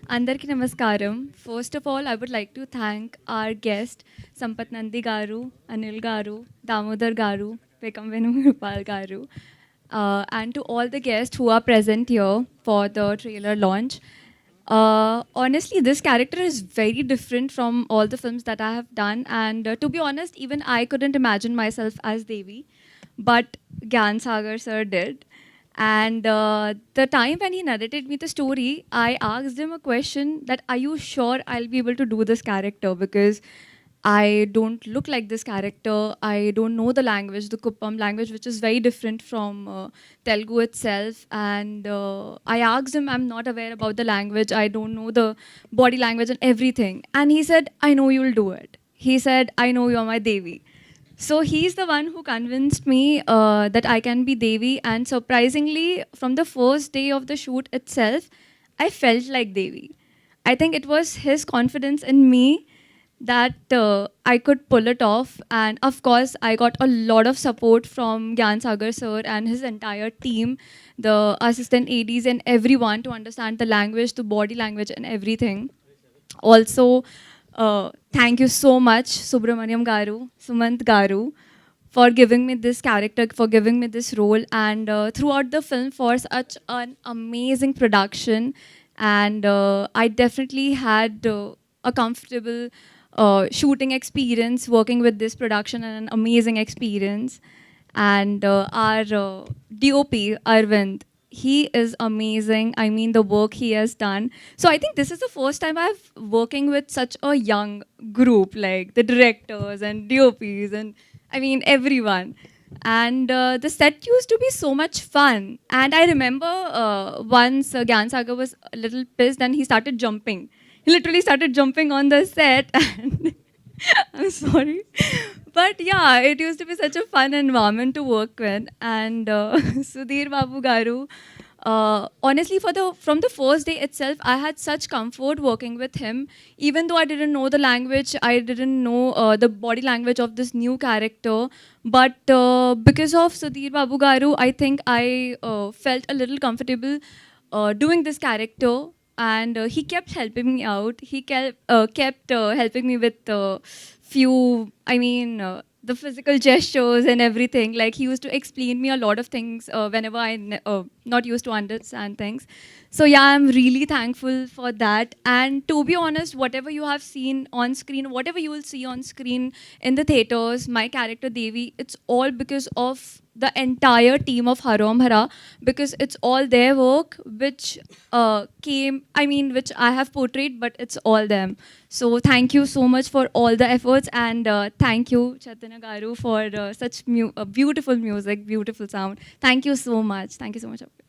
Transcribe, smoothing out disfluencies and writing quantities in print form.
Andarki Namaskaram. First of all, I would like to thank our guest, Sampath Nandi Garu, Anil Garu, Damodar Garu, Bekam Venugopal Garu, and to all the guests who are present here for the trailer launch. Honestly, this character is very different from all the films that I have done, and to be honest, even I couldn't imagine myself as Devi, but Gyan Sagar sir did. And the time when he narrated me the story, I asked him a question that, are you sure I'll be able to do this character? Because I don't look like this character. I don't know the language, the Kuppam language, which is very different from Telugu itself. And I asked him, I'm not aware about the language. I don't know the body language and everything. And he said, I know you'll do it. He said, I know you're my Devi. So he's the one who convinced me that I can be Devi. And surprisingly, from the first day of the shoot itself, I felt like Devi. I think it was his confidence in me that I could pull it off. And of course, I got a lot of support from Gyan Sagar sir and his entire team, the assistant ADs and everyone to understand the language, the body language and everything. Also, thank you so much, Subramaniam Garu, Sumant Garu, for giving me this character, for giving me this role, and throughout the film for such an amazing production. And I definitely had a comfortable shooting experience working with this production and an amazing experience. And our DOP, Arvind, he is amazing. I mean, the work he has done. So I think this is the first time I've working with such a young group, like the directors and DOPs and I mean everyone. And the set used to be so much fun. And I remember once Gyan Sagar was a little pissed and he started jumping. He literally started jumping on the set and I'm sorry. But yeah, it used to be such a fun environment to work with. And Sudhir Babu Garu, honestly, from the first day itself, I had such comfort working with him. Even though I didn't know the language, I didn't know the body language of this new character. But because of Sudhir Babu Garu, I think I felt a little comfortable doing this character. And he kept helping me out. He kept helping me with few, I mean, the physical gestures and everything. Like he used to explain me a lot of things whenever not used to understand things. So yeah, I'm really thankful for that. And to be honest, whatever you have seen on screen, whatever you will see on screen in the theaters, my character Devi, it's all because of the entire team of Harom Hara, because it's all their work which which I have portrayed, but it's all them. So thank you so much for all the efforts, and thank you, Chaitanya Garu, for such beautiful music, beautiful sound. Thank you so much. Thank you so much.